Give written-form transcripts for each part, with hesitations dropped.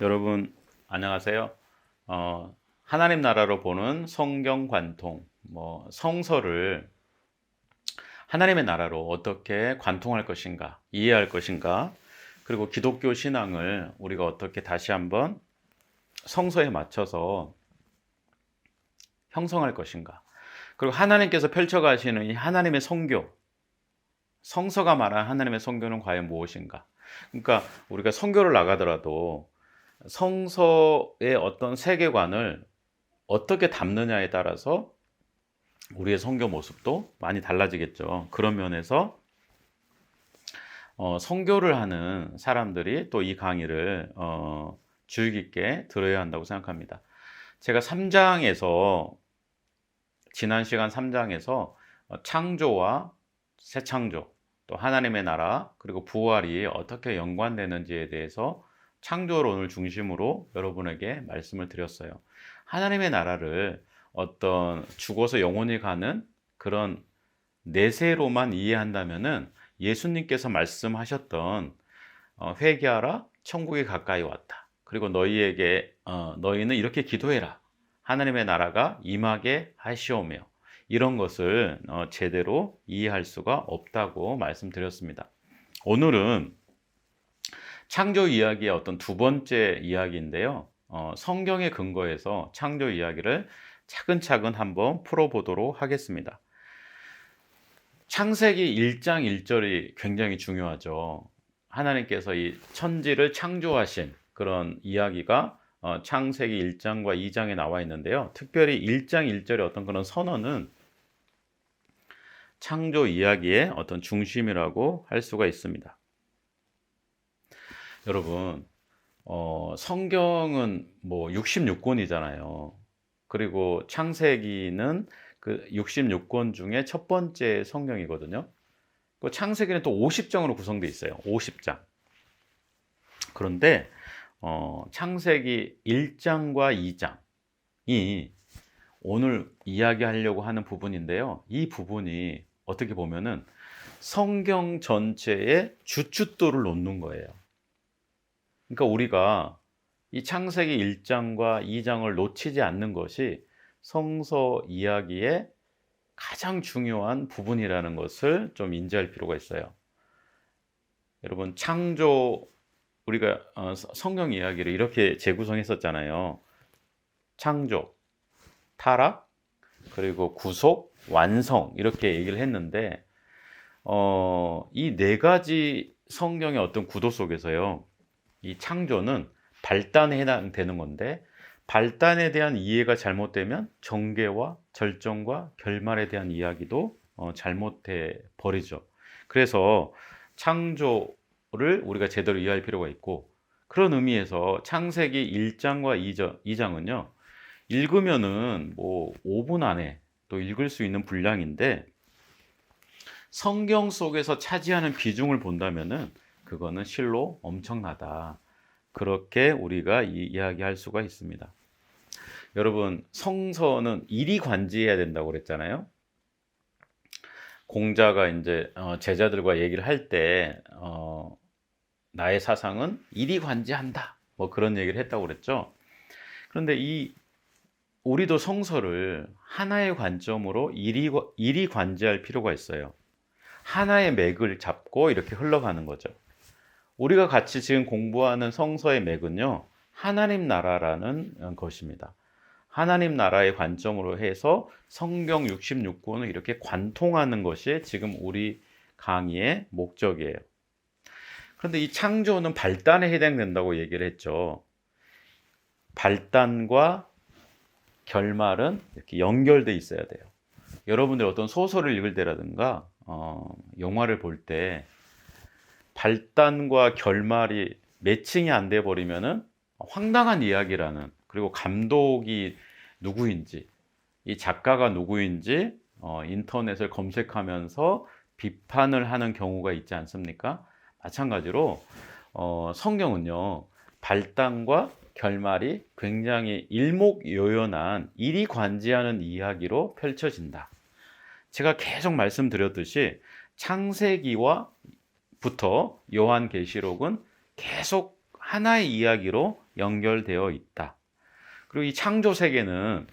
여러분 안녕하세요. 하나님 나라로 보는 성경 관통, 성서를 하나님의 나라로 어떻게 관통할 것인가, 이해할 것인가, 그리고 기독교 신앙을 우리가 어떻게 다시 한번 성서에 맞춰서 형성할 것인가, 그리고 하나님께서 펼쳐가시는 이 하나님의 성교, 성서가 말한 하나님의 성교는 과연 무엇인가? 그러니까 우리가 성교를 나가더라도 성서의 어떤 세계관을 어떻게 담느냐에 따라서 우리의 선교 모습도 많이 달라지겠죠. 그런 면에서 선교를 하는 사람들이 또 이 강의를 주의 깊게 들어야 한다고 생각합니다. 제가 3장에서 지난 시간 3장에서 창조와 새 창조, 또 하나님의 나라, 그리고 부활이 어떻게 연관되는지에 대해서 창조론을 중심으로 여러분에게 말씀을 드렸어요. 하나님의 나라를 어떤 죽어서 영원히 가는 그런 내세로만 이해한다면은 예수님께서 말씀하셨던 회개하라, 천국이 가까이 왔다. 그리고 너희는 이렇게 기도해라. 하나님의 나라가 임하게 하시오며, 이런 것을 제대로 이해할 수가 없다고 말씀드렸습니다. 오늘은 창조 이야기의 어떤 두 번째 이야기인데요. 성경에 근거해서 창조 이야기를 차근차근 한번 풀어보도록 하겠습니다. 창세기 1장 1절이 굉장히 중요하죠. 하나님께서 이 천지를 창조하신 그런 이야기가 창세기 1장과 2장에 나와 있는데요. 특별히 1장 1절의 어떤 그런 선언은 창조 이야기의 어떤 중심이라고 할 수가 있습니다. 여러분, 성경은 66권이잖아요. 그리고 창세기는 그 66권 중에 첫 번째 성경이거든요. 그 창세기는 또 50장으로 구성되어 있어요. 50장. 그런데 창세기 1장과 2장이 오늘 이야기하려고 하는 부분인데요. 이 부분이 어떻게 보면은 성경 전체의 주춧돌을 놓는 거예요. 그러니까 우리가 이 창세기 1장과 2장을 놓치지 않는 것이 성서 이야기의 가장 중요한 부분이라는 것을 좀 인지할 필요가 있어요. 여러분, 우리가 성경 이야기를 이렇게 재구성했었잖아요. 창조, 타락, 그리고 구속, 완성, 이렇게 얘기를 했는데 이 네 가지 성경의 어떤 구도 속에서요, 이 창조는 발단에 해당되는 건데, 발단에 대한 이해가 잘못되면 전개와 절정과 결말에 대한 이야기도 잘못돼 버리죠. 그래서 창조를 우리가 제대로 이해할 필요가 있고, 그런 의미에서 창세기 1장과 2장은요 읽으면은 5분 안에 또 읽을 수 있는 분량인데, 성경 속에서 차지하는 비중을 본다면은 그거는 실로 엄청나다. 그렇게 우리가 이야기할 수가 있습니다. 여러분, 성서는 일이관지해야 된다고 그랬잖아요. 공자가 이제 제자들과 얘기를 할 때 나의 사상은 일이관지한다. 그런 얘기를 했다고 그랬죠. 그런데 우리도 성서를 하나의 관점으로 일이관지할 필요가 있어요. 하나의 맥을 잡고 이렇게 흘러가는 거죠. 우리가 같이 지금 공부하는 성서의 맥은요, 하나님 나라라는 것입니다. 하나님 나라의 관점으로 해서 성경 66권을 이렇게 관통하는 것이 지금 우리 강의의 목적이에요. 그런데 이 창조는 발단에 해당된다고 얘기를 했죠. 발단과 결말은 이렇게 연결돼 있어야 돼요. 여러분들 어떤 소설을 읽을 때라든가 영화를 볼 때 발단과 결말이 매칭이 안 돼 버리면은 황당한 이야기라는, 그리고 감독이 누구인지, 이 작가가 누구인지 인터넷을 검색하면서 비판을 하는 경우가 있지 않습니까? 마찬가지로 성경은요, 발단과 결말이 굉장히 일목요연한 일이관지하는 이야기로 펼쳐진다. 제가 계속 말씀드렸듯이 창세기와 부터 요한계시록은 계속 하나의 이야기로 연결되어 있다. 그리고 이 창조 세계는,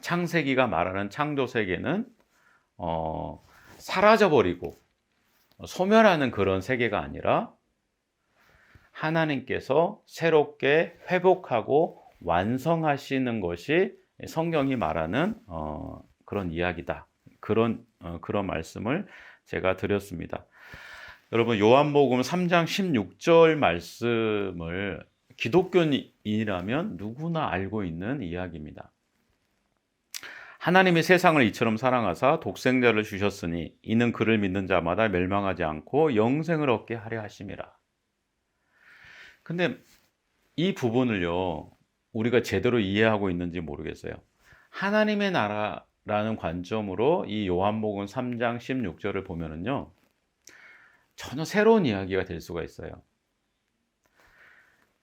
창세기가 말하는 창조 세계는 사라져버리고 소멸하는 그런 세계가 아니라 하나님께서 새롭게 회복하고 완성하시는 것이 성경이 말하는 그런 이야기다. 그런 말씀을 제가 드렸습니다. 여러분, 요한복음 3장 16절 말씀을 기독교인이라면 누구나 알고 있는 이야기입니다. 하나님이 세상을 이처럼 사랑하사 독생자를 주셨으니 이는 그를 믿는 자마다 멸망하지 않고 영생을 얻게 하려 하심이라. 근데 이 부분을요, 우리가 제대로 이해하고 있는지 모르겠어요. 하나님의 나라라는 관점으로 이 요한복음 3장 16절을 보면은요, 전혀 새로운 이야기가 될 수가 있어요.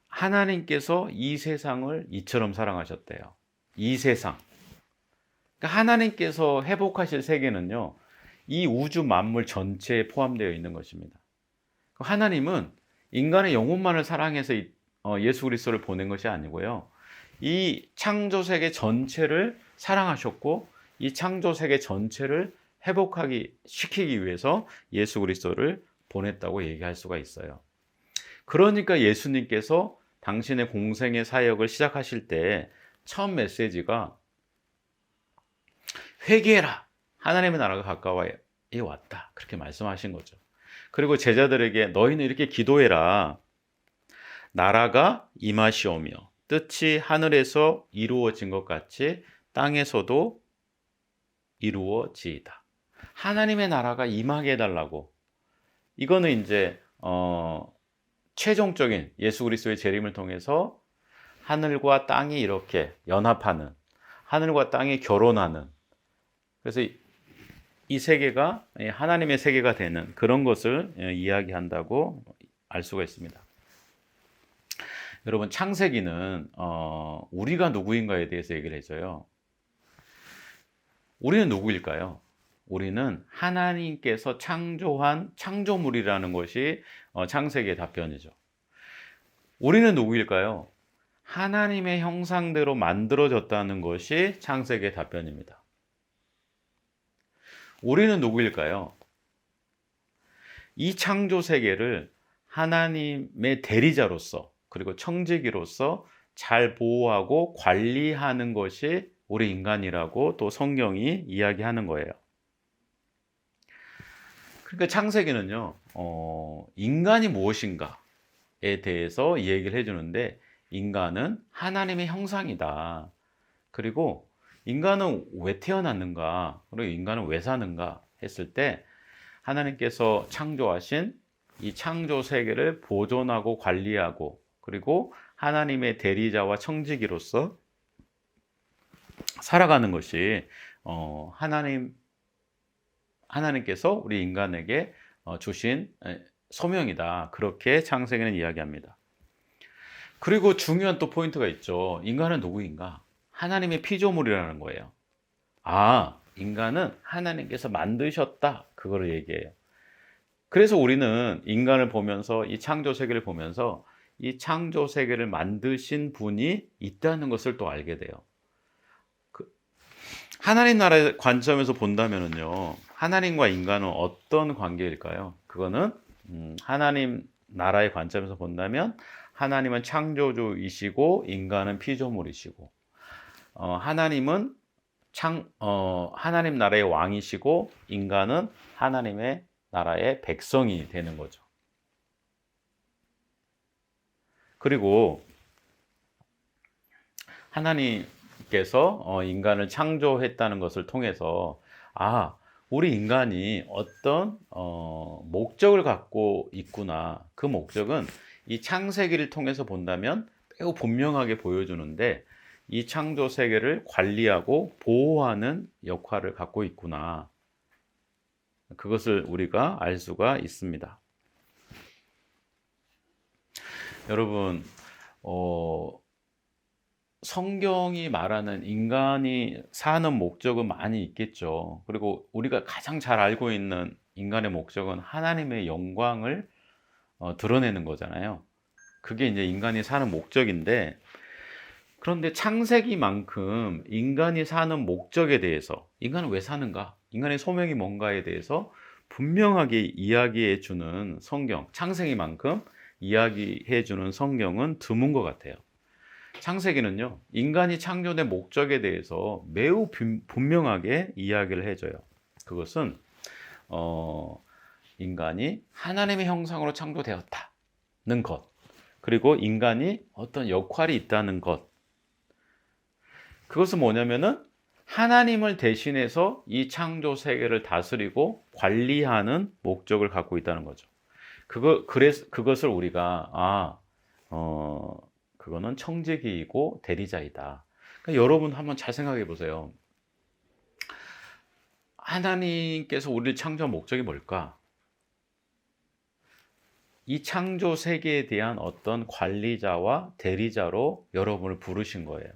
하나님께서 이 세상을 이처럼 사랑하셨대요. 이 세상. 그러니까 하나님께서 회복하실 세계는요, 이 우주 만물 전체에 포함되어 있는 것입니다. 하나님은 인간의 영혼만을 사랑해서 예수 그리스도를 보낸 것이 아니고요, 이 창조 세계 전체를 사랑하셨고 이 창조 세계 전체를 시키기 위해서 예수 그리스도를 보냈다고 얘기할 수가 있어요. 그러니까 예수님께서 당신의 공생의 사역을 시작하실 때 처음 메시지가 회개해라, 하나님의 나라가 가까이 왔다, 그렇게 말씀하신 거죠. 그리고 제자들에게 너희는 이렇게 기도해라. 나라가 임하시오며 뜻이 하늘에서 이루어진 것 같이 땅에서도 이루어지이다. 하나님의 나라가 임하게 해달라고. 이거는 이제 최종적인 예수 그리스도의 재림을 통해서 하늘과 땅이 이렇게 연합하는, 하늘과 땅이 결혼하는, 그래서 이 세계가 하나님의 세계가 되는 그런 것을 이야기한다고 알 수가 있습니다. 여러분, 창세기는 우리가 누구인가에 대해서 얘기를 해줘요. 우리는 누구일까요? 우리는 하나님께서 창조한 창조물이라는 것이 창세기의 답변이죠. 우리는 누구일까요? 하나님의 형상대로 만들어졌다는 것이 창세기의 답변입니다. 우리는 누구일까요? 이 창조 세계를 하나님의 대리자로서 그리고 청지기로서 잘 보호하고 관리하는 것이 우리 인간이라고 또 성경이 이야기하는 거예요. 그러니까 창세기는요, 인간이 무엇인가에 대해서 얘기를 해주는데, 인간은 하나님의 형상이다. 그리고 인간은 왜 태어났는가, 그리고 인간은 왜 사는가 했을 때 하나님께서 창조하신 이 창조 세계를 보존하고 관리하고 그리고 하나님의 대리자와 청지기로서 살아가는 것이 하나님께서 우리 인간에게 주신 소명이다. 그렇게 창세기는 이야기합니다. 그리고 중요한 또 포인트가 있죠. 인간은 누구인가? 하나님의 피조물이라는 거예요. 인간은 하나님께서 만드셨다. 그거를 얘기해요. 그래서 우리는 인간을 보면서 이 창조 세계를 보면서 이 창조 세계를 만드신 분이 있다는 것을 또 알게 돼요. 하나님 나라의 관점에서 본다면은요, 하나님과 인간은 어떤 관계일까요? 그거는 하나님 나라의 관점에서 본다면 하나님은 창조주이시고 인간은 피조물이시고, 하나님은 하나님 나라의 왕이시고 인간은 하나님의 나라의 백성이 되는 거죠. 그리고 하나님께서 인간을 창조했다는 것을 통해서 우리 인간이 어떤 목적을 갖고 있구나. 그 목적은 이 창세기를 통해서 본다면 매우 분명하게 보여주는데, 이 창조 세계를 관리하고 보호하는 역할을 갖고 있구나. 그것을 우리가 알 수가 있습니다. 여러분, 성경이 말하는 인간이 사는 목적은 많이 있겠죠. 그리고 우리가 가장 잘 알고 있는 인간의 목적은 하나님의 영광을 드러내는 거잖아요. 그게 이제 인간이 사는 목적인데, 그런데 창세기만큼 인간이 사는 목적에 대해서, 인간은 왜 사는가, 인간의 소명이 뭔가에 대해서 분명하게 이야기해 주는 성경, 창세기만큼 이야기해 주는 성경은 드문 것 같아요. 창세기는요, 인간이 창조된 목적에 대해서 매우 분명하게 이야기를 해줘요. 그것은 인간이 하나님의 형상으로 창조되었다는 것, 그리고 인간이 어떤 역할이 있다는 것. 그것은 뭐냐면은 하나님을 대신해서 이 창조 세계를 다스리고 관리하는 목적을 갖고 있다는 거죠. 그래서 그것을 우리가 그거는 청지기이고 대리자이다. 그러니까 여러분 한번 잘 생각해 보세요. 하나님께서 우리를 창조한 목적이 뭘까? 이 창조 세계에 대한 어떤 관리자와 대리자로 여러분을 부르신 거예요.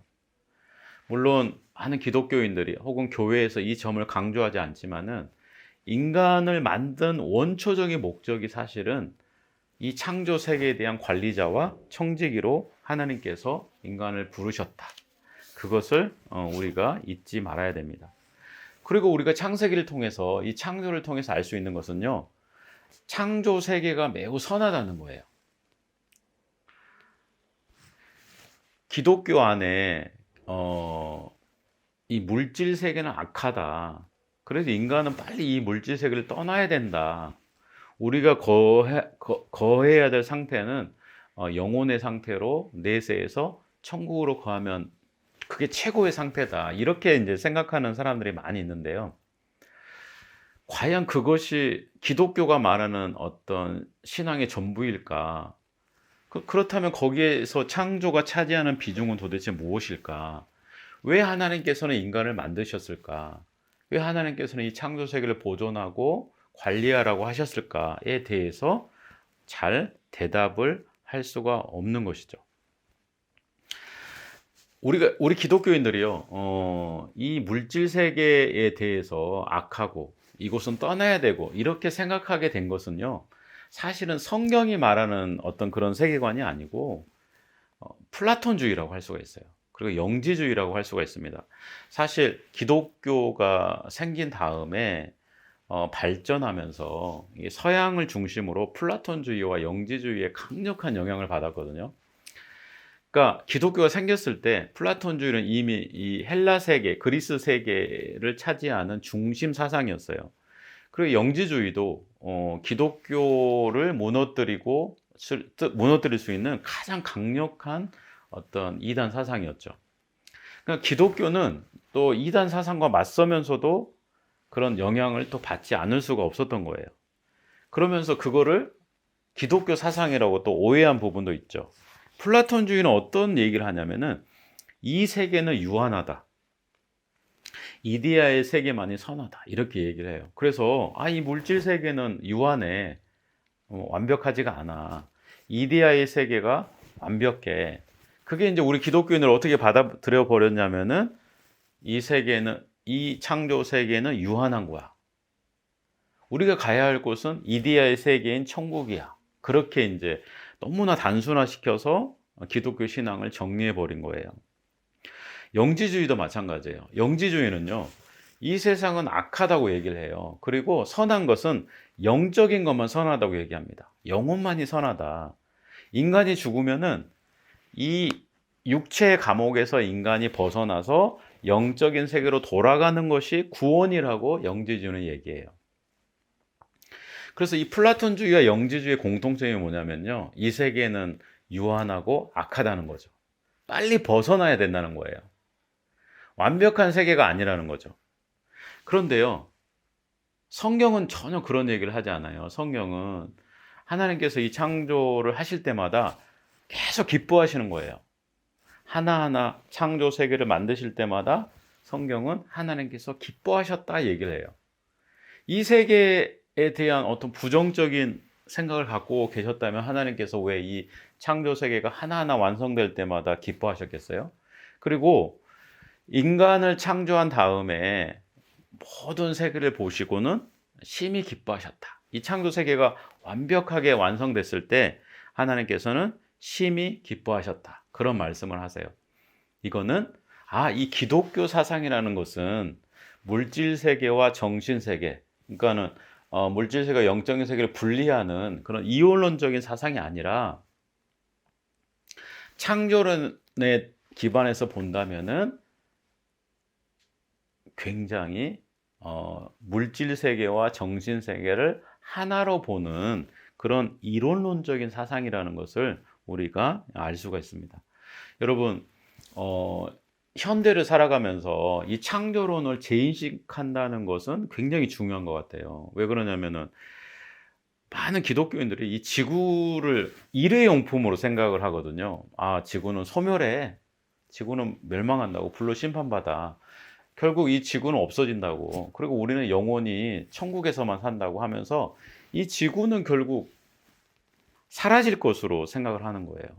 물론 많은 기독교인들이 혹은 교회에서 이 점을 강조하지 않지만은, 인간을 만든 원초적인 목적이 사실은 이 창조 세계에 대한 관리자와 청지기로 하나님께서 인간을 부르셨다. 그것을 우리가 잊지 말아야 됩니다. 그리고 우리가 창세기를 통해서, 이 창조를 통해서 알 수 있는 것은요, 창조 세계가 매우 선하다는 거예요. 기독교 안에 이 물질 세계는 악하다. 그래서 인간은 빨리 이 물질 세계를 떠나야 된다. 우리가 거해야 될 상태는 영혼의 상태로 내세에서 천국으로 거하면 그게 최고의 상태다. 이렇게 이제 생각하는 사람들이 많이 있는데요. 과연 그것이 기독교가 말하는 어떤 신앙의 전부일까? 그렇다면 거기에서 창조가 차지하는 비중은 도대체 무엇일까? 왜 하나님께서는 인간을 만드셨을까? 왜 하나님께서는 이 창조 세계를 보존하고 관리하라고 하셨을까에 대해서 잘 대답을 할 수가 없는 것이죠. 우리 기독교인들이요, 이 물질 세계에 대해서 악하고 이곳은 떠나야 되고 이렇게 생각하게 된 것은요, 사실은 성경이 말하는 어떤 그런 세계관이 아니고 플라톤주의라고 할 수가 있어요. 그리고 영지주의라고 할 수가 있습니다. 사실 기독교가 생긴 다음에 발전하면서 서양을 중심으로 플라톤주의와 영지주의에 강력한 영향을 받았거든요. 그러니까 기독교가 생겼을 때 플라톤주의는 이미 이 헬라 세계, 그리스 세계를 차지하는 중심 사상이었어요. 그리고 영지주의도 기독교를 무너뜨릴 수 있는 가장 강력한 어떤 이단 사상이었죠. 그러니까 기독교는 또 이단 사상과 맞서면서도 그런 영향을 또 받지 않을 수가 없었던 거예요. 그러면서 그거를 기독교 사상이라고 또 오해한 부분도 있죠. 플라톤주의는 어떤 얘기를 하냐면은, 이 세계는 유한하다, 이데아의 세계만이 선하다, 이렇게 얘기를 해요. 그래서 이 물질 세계는 유한해, 완벽하지가 않아, 이데아의 세계가 완벽해. 그게 이제 우리 기독교인을 어떻게 받아들여 버렸냐면은, 이 창조 세계는 유한한 거야. 우리가 가야 할 곳은 이데아의 세계인 천국이야. 그렇게 이제 너무나 단순화시켜서 기독교 신앙을 정리해 버린 거예요. 영지주의도 마찬가지예요. 영지주의는요, 이 세상은 악하다고 얘기를 해요. 그리고 선한 것은 영적인 것만 선하다고 얘기합니다. 영혼만이 선하다. 인간이 죽으면은 이 육체의 감옥에서 인간이 벗어나서 영적인 세계로 돌아가는 것이 구원이라고 영지주의는 얘기해요. 그래서 이 플라톤주의와 영지주의의 공통점이 뭐냐면요, 이 세계는 유한하고 악하다는 거죠. 빨리 벗어나야 된다는 거예요. 완벽한 세계가 아니라는 거죠. 그런데요, 성경은 전혀 그런 얘기를 하지 않아요. 성경은 하나님께서 이 창조를 하실 때마다 계속 기뻐하시는 거예요. 하나하나 창조 세계를 만드실 때마다 성경은 하나님께서 기뻐하셨다 얘기를 해요. 이 세계에 대한 어떤 부정적인 생각을 갖고 계셨다면 하나님께서 왜 이 창조 세계가 하나하나 완성될 때마다 기뻐하셨겠어요? 그리고 인간을 창조한 다음에 모든 세계를 보시고는 심히 기뻐하셨다. 이 창조 세계가 완벽하게 완성됐을 때 하나님께서는 심히 기뻐하셨다. 그런 말씀을 하세요. 이거는 이 기독교 사상이라는 것은 물질 세계와 정신 세계, 그러니까는 물질 세계와 영적인 세계를 분리하는 그런 이원론적인 사상이 아니라 창조론에 기반해서 본다면은 굉장히 물질 세계와 정신 세계를 하나로 보는 그런 이론론적인 사상이라는 것을 우리가 알 수가 있습니다. 여러분, 현대를 살아가면서 이 창조론을 재인식한다는 것은 굉장히 중요한 것 같아요. 왜 그러냐면은 많은 기독교인들이 이 지구를 일회용품으로 생각을 하거든요. 지구는 소멸해. 지구는 멸망한다고. 불로 심판받아. 결국 이 지구는 없어진다고. 그리고 우리는 영원히 천국에서만 산다고 하면서 이 지구는 결국 사라질 것으로 생각을 하는 거예요.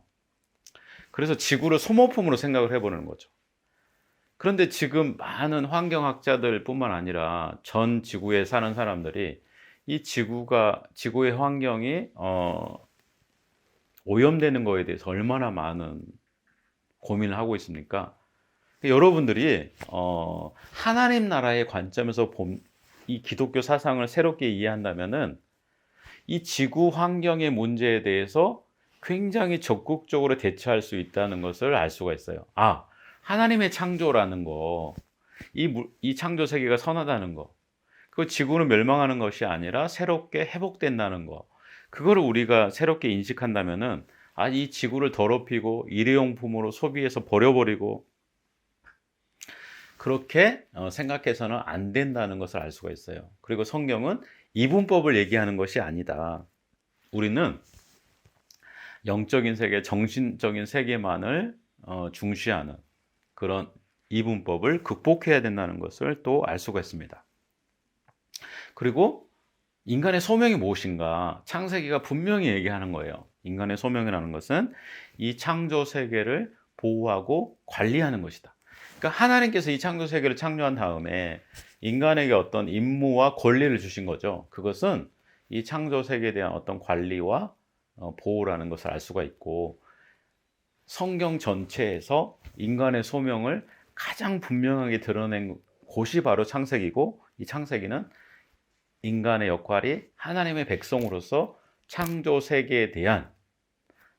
그래서 지구를 소모품으로 생각을 해보는 거죠. 그런데 지금 많은 환경학자들 뿐만 아니라 전 지구에 사는 사람들이 이 지구의 환경이 오염되는 거에 대해서 얼마나 많은 고민을 하고 있습니까? 여러분들이 하나님 나라의 관점에서 이 기독교 사상을 새롭게 이해한다면은 이 지구 환경의 문제에 대해서 굉장히 적극적으로 대처할 수 있다는 것을 알 수가 있어요. 하나님의 창조라는 거, 이 창조 세계가 선하다는 거, 그 지구는 멸망하는 것이 아니라 새롭게 회복된다는 거, 그거를 우리가 새롭게 인식한다면은 이 지구를 더럽히고 일회용품으로 소비해서 버려버리고 그렇게 생각해서는 안 된다는 것을 알 수가 있어요. 그리고 성경은 이분법을 얘기하는 것이 아니다. 우리는 영적인 세계, 정신적인 세계만을 중시하는 그런 이분법을 극복해야 된다는 것을 또 알 수가 있습니다. 그리고 인간의 소명이 무엇인가? 창세기가 분명히 얘기하는 거예요. 인간의 소명이라는 것은 이 창조 세계를 보호하고 관리하는 것이다. 그러니까 하나님께서 이 창조 세계를 창조한 다음에 인간에게 어떤 임무와 권리를 주신 거죠. 그것은 이 창조 세계에 대한 어떤 관리와 보호라는 것을 알 수가 있고, 성경 전체에서 인간의 소명을 가장 분명하게 드러낸 곳이 바로 창세기고, 이 창세기는 인간의 역할이 하나님의 백성으로서 창조 세계에 대한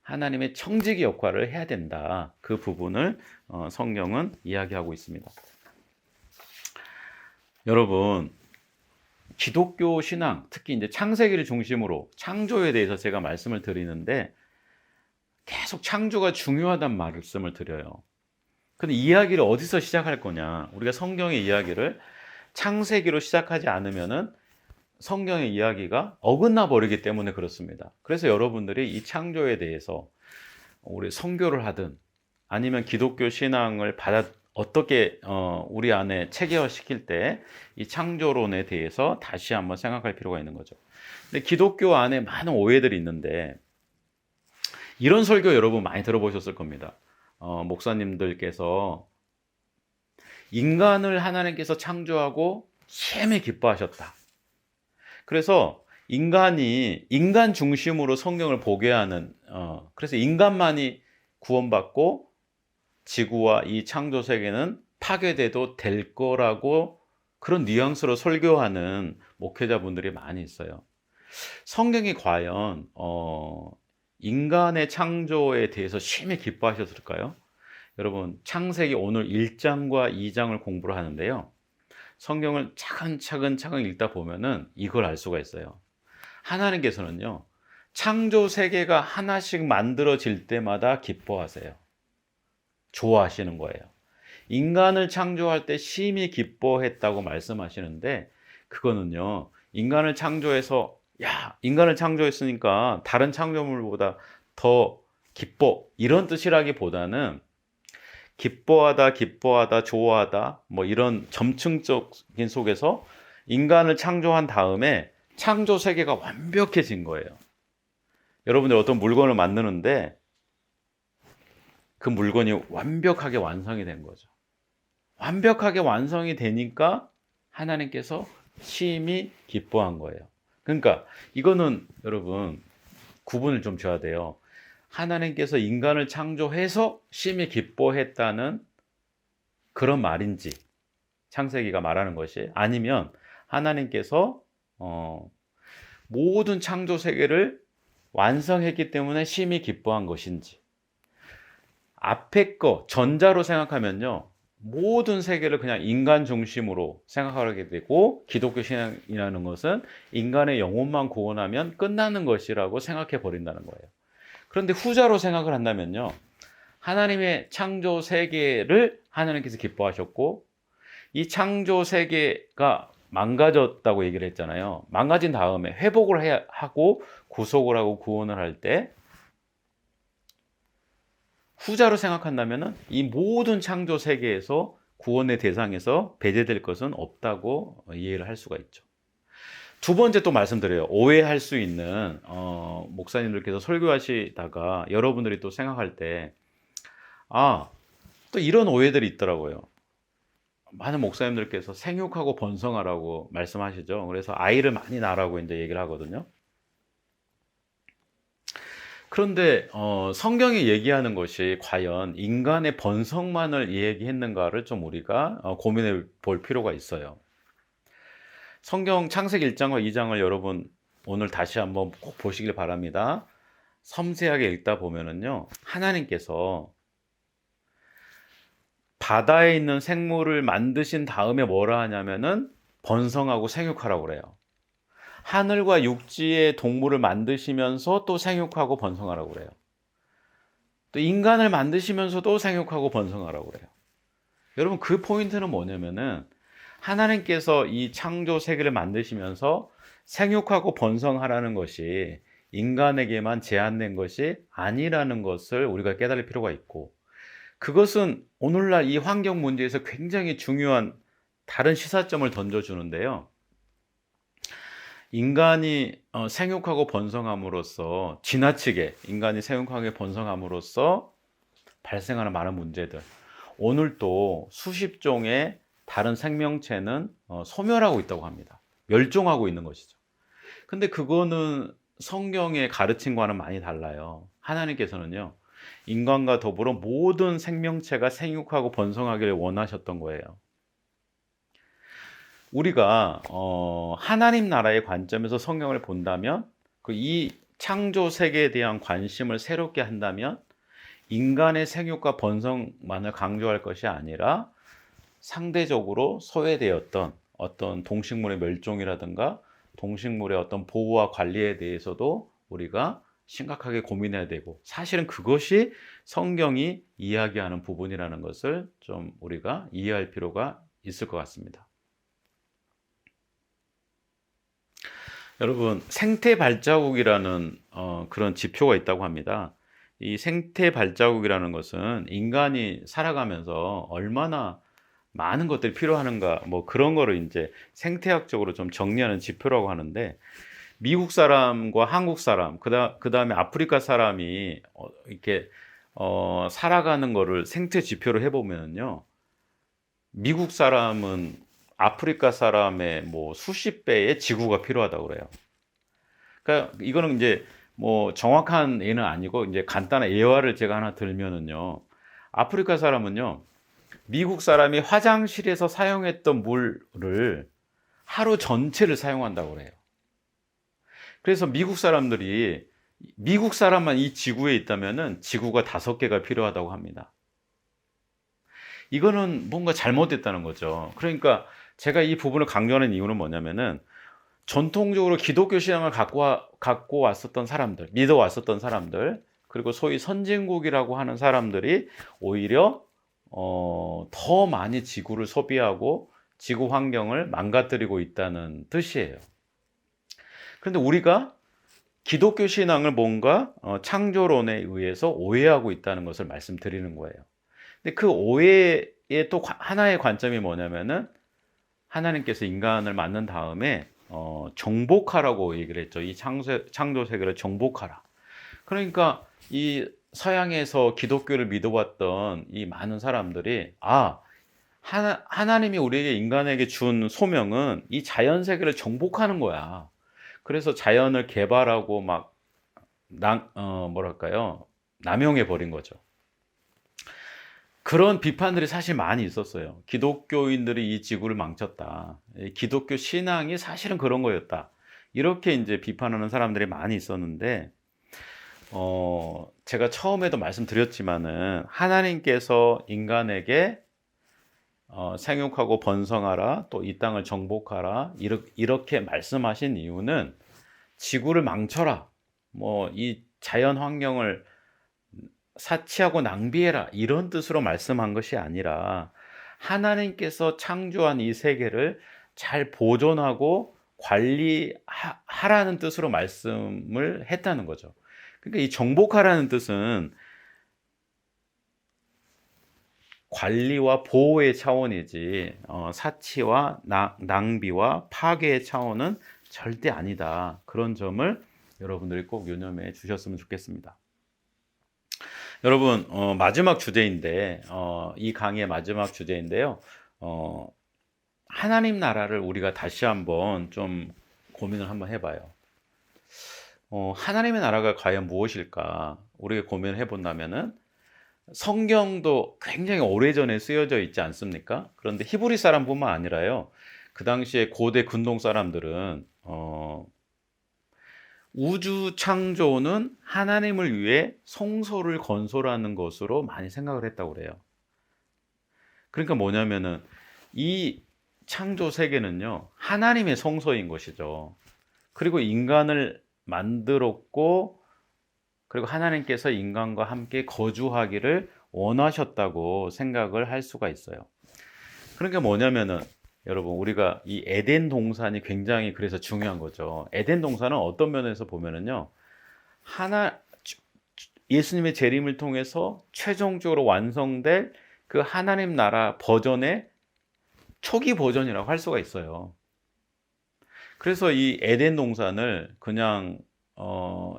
하나님의 청지기 역할을 해야 된다. 그 부분을 성경은 이야기하고 있습니다. 여러분, 기독교 신앙, 특히 이제 창세기를 중심으로 창조에 대해서 제가 말씀을 드리는데 계속 창조가 중요하단 말씀을 드려요. 근데 이야기를 어디서 시작할 거냐? 우리가 성경의 이야기를 창세기로 시작하지 않으면은 성경의 이야기가 어긋나 버리기 때문에 그렇습니다. 그래서 여러분들이 이 창조에 대해서 우리 선교를 하든 아니면 기독교 신앙을 어떻게 우리 안에 체계화시킬 때 이 창조론에 대해서 다시 한번 생각할 필요가 있는 거죠. 근데 기독교 안에 많은 오해들이 있는데, 이런 설교 여러분 많이 들어보셨을 겁니다. 목사님들께서 인간을 하나님께서 창조하고 심히 기뻐하셨다. 그래서 인간 중심으로 성경을 보게 하는, 그래서 인간만이 구원받고 지구와 이 창조 세계는 파괴돼도 될 거라고 그런 뉘앙스로 설교하는 목회자분들이 많이 있어요. 성경이 과연 인간의 창조에 대해서 심히 기뻐하셨을까요? 여러분, 창세기 오늘 1장과 2장을 공부를 하는데요. 성경을 차근차근 읽다 보면은 이걸 알 수가 있어요. 하나님께서는요, 창조 세계가 하나씩 만들어질 때마다 기뻐하세요. 좋아하시는 거예요. 인간을 창조할 때 심히 기뻐했다고 말씀하시는데, 그거는요, 인간을 창조했으니까 다른 창조물보다 더 기뻐, 이런 뜻이라기보다는 기뻐하다, 좋아하다, 뭐 이런 점층적인 속에서 인간을 창조한 다음에 창조 세계가 완벽해진 거예요. 여러분들 어떤 물건을 만드는데 그 물건이 완벽하게 완성이 된 거죠. 완벽하게 완성이 되니까 하나님께서 심히 기뻐한 거예요. 그러니까 이거는 여러분 구분을 좀 줘야 돼요. 하나님께서 인간을 창조해서 심히 기뻐했다는 그런 말인지, 창세기가 말하는 것이, 아니면 하나님께서 모든 창조 세계를 완성했기 때문에 심히 기뻐한 것인지. 앞에 거 전자로 생각하면요, 모든 세계를 그냥 인간 중심으로 생각하게 되고, 기독교 신앙이라는 것은 인간의 영혼만 구원하면 끝나는 것이라고 생각해 버린다는 거예요. 그런데 후자로 생각을 한다면요, 하나님의 창조 세계를 하나님께서 기뻐하셨고, 이 창조 세계가 망가졌다고 얘기를 했잖아요. 망가진 다음에 회복을 하고 구속을 하고 구원을 할 때, 후자로 생각한다면 이 모든 창조 세계에서 구원의 대상에서 배제될 것은 없다고 이해를 할 수가 있죠. 두 번째 또 말씀드려요. 오해할 수 있는, 목사님들께서 설교하시다가 여러분들이 또 생각할 때, 또 이런 오해들이 있더라고요. 많은 목사님들께서 생육하고 번성하라고 말씀하시죠. 그래서 아이를 많이 낳으라고 이제 얘기를 하거든요. 그런데 성경이 얘기하는 것이 과연 인간의 번성만을 얘기했는가를 좀 우리가 고민해 볼 필요가 있어요. 성경 창세기 1장과 2장을 여러분 오늘 다시 한번 꼭 보시길 바랍니다. 섬세하게 읽다 보면은요, 하나님께서 바다에 있는 생물을 만드신 다음에 뭐라 하냐면은 번성하고 생육하라고 그래요. 하늘과 육지의 동물을 만드시면서 또 생육하고 번성하라고 그래요. 또 인간을 만드시면서도 생육하고 번성하라고 그래요. 여러분, 그 포인트는 뭐냐면은 하나님께서 이 창조 세계를 만드시면서 생육하고 번성하라는 것이 인간에게만 제한된 것이 아니라는 것을 우리가 깨달을 필요가 있고, 그것은 오늘날 이 환경 문제에서 굉장히 중요한 다른 시사점을 던져주는데요. 인간이 생육하고 번성함으로써, 지나치게 인간이 생육하게 번성함으로써 발생하는 많은 문제들, 오늘 또 수십 종의 다른 생명체는 소멸하고 있다고 합니다. 멸종하고 있는 것이죠. 근데 그거는 성경의 가르침과는 많이 달라요. 하나님께서는요, 인간과 더불어 모든 생명체가 생육하고 번성하기를 원하셨던 거예요. 우리가 하나님 나라의 관점에서 성경을 본다면, 이 창조 세계에 대한 관심을 새롭게 한다면 인간의 생육과 번성만을 강조할 것이 아니라 상대적으로 소외되었던 어떤 동식물의 멸종이라든가 동식물의 어떤 보호와 관리에 대해서도 우리가 심각하게 고민해야 되고, 사실은 그것이 성경이 이야기하는 부분이라는 것을 좀 우리가 이해할 필요가 있을 것 같습니다. 여러분, 생태 발자국이라는 그런 지표가 있다고 합니다. 이 생태 발자국이라는 것은 인간이 살아가면서 얼마나 많은 것들이 필요한가, 뭐 그런 거를 이제 생태학적으로 좀 정리하는 지표라고 하는데, 미국 사람과 한국 사람, 그 다음에 아프리카 사람이 이렇게 살아가는 거를 생태 지표로 해보면요, 미국 사람은 아프리카 사람의 뭐 수십 배의 지구가 필요하다고 그래요. 그러니까 이거는 이제 뭐 정확한 예는 아니고 이제 간단한 예화를 제가 하나 들면은요, 아프리카 사람은요, 미국 사람이 화장실에서 사용했던 물을 하루 전체를 사용한다고 그래요. 그래서 미국 사람들이, 미국 사람만 이 지구에 있다면은 지구가 5개가 필요하다고 합니다. 이거는 뭔가 잘못됐다는 거죠. 그러니까 제가 이 부분을 강조하는 이유는 뭐냐면은, 전통적으로 기독교 신앙을 갖고 왔었던 사람들, 믿어왔었던 사람들, 그리고 소위 선진국이라고 하는 사람들이 오히려 더 많이 지구를 소비하고 지구 환경을 망가뜨리고 있다는 뜻이에요. 그런데 우리가 기독교 신앙을 뭔가 창조론에 의해서 오해하고 있다는 것을 말씀드리는 거예요. 근데 그 오해의 또 하나의 관점이 뭐냐면은, 하나님께서 인간을 만든 다음에 정복하라고 얘기를 했죠. 이 창조 세계를 정복하라. 그러니까 이 서양에서 기독교를 믿어왔던 이 많은 사람들이, 하나님이 우리에게, 인간에게 준 소명은 이 자연 세계를 정복하는 거야. 그래서 자연을 개발하고 막 뭐랄까요, 남용해 버린 거죠. 그런 비판들이 사실 많이 있었어요. 기독교인들이 이 지구를 망쳤다. 기독교 신앙이 사실은 그런 거였다. 이렇게 이제 비판하는 사람들이 많이 있었는데, 제가 처음에도 말씀드렸지만은 하나님께서 인간에게 생육하고 번성하라, 또 이 땅을 정복하라, 이렇게 말씀하신 이유는 지구를 망쳐라, 뭐 이 자연 환경을 사치하고 낭비해라, 이런 뜻으로 말씀한 것이 아니라 하나님께서 창조한 이 세계를 잘 보존하고 관리하라는 뜻으로 말씀을 했다는 거죠. 그러니까 이 정복하라는 뜻은 관리와 보호의 차원이지, 사치와 낭비와 파괴의 차원은 절대 아니다. 그런 점을 여러분들이 꼭 유념해 주셨으면 좋겠습니다. 여러분, 마지막 주제인데, 이 강의의 마지막 주제인데요. 하나님 나라를 우리가 다시 한번 좀 고민을 한번 해봐요. 하나님의 나라가 과연 무엇일까? 우리가 고민을 해본다면은 성경도 굉장히 오래전에 쓰여져 있지 않습니까? 그런데 히브리 사람뿐만 아니라요, 그 당시에 고대 근동 사람들은 우주 창조는 하나님을 위해 성소를 건설하는 것으로 많이 생각을 했다고 그래요. 그러니까 뭐냐면은 이 창조 세계는요, 하나님의 성소인 것이죠. 그리고 인간을 만들었고, 그리고 하나님께서 인간과 함께 거주하기를 원하셨다고 생각을 할 수가 있어요. 그러니까 뭐냐면은 여러분, 우리가 이 에덴 동산이 굉장히 그래서 중요한 거죠. 에덴 동산은 어떤 면에서 보면은요, 예수님의 재림을 통해서 최종적으로 완성될 그 하나님 나라 버전의 초기 버전이라고 할 수가 있어요. 그래서 이 에덴 동산을 그냥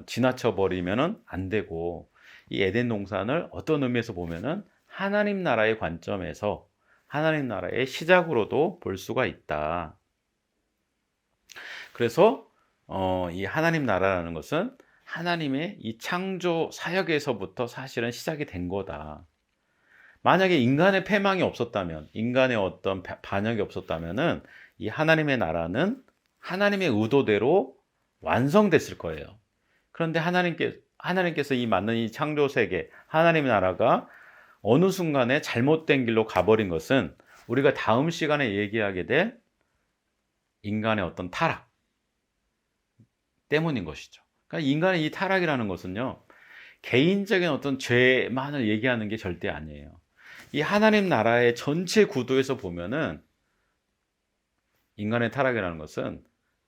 지나쳐 버리면은 안 되고, 이 에덴 동산을 어떤 의미에서 보면은 하나님 나라의 관점에서 하나님 나라의 시작으로도 볼 수가 있다. 그래서 이 하나님 나라라는 것은 하나님의 이 창조 사역에서부터 사실은 시작이 된 거다. 만약에 인간의 패망이 없었다면, 인간의 어떤 반역이 없었다면은 이 하나님의 나라는 하나님의 의도대로 완성됐을 거예요. 그런데 하나님께서 이 만든 이 창조 세계, 하나님의 나라가 어느 순간에 잘못된 길로 가버린 것은 우리가 다음 시간에 얘기하게 될 인간의 어떤 타락 때문인 것이죠. 그러니까 인간의 이 타락이라는 것은요, 개인적인 어떤 죄만을 얘기하는 게 절대 아니에요. 이 하나님 나라의 전체 구도에서 보면은 인간의 타락이라는 것은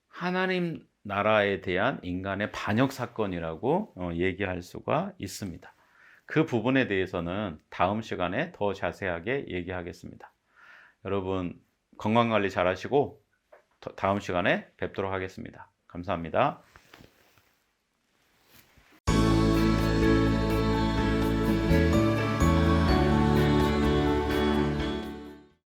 하나님 나라에 대한 인간의 반역 사건이라고 얘기할 수가 있습니다. 그 부분에 대해서는 다음 시간에 더 자세하게 얘기하겠습니다. 여러분, 건강관리 잘 하시고 다음 시간에 뵙도록 하겠습니다. 감사합니다.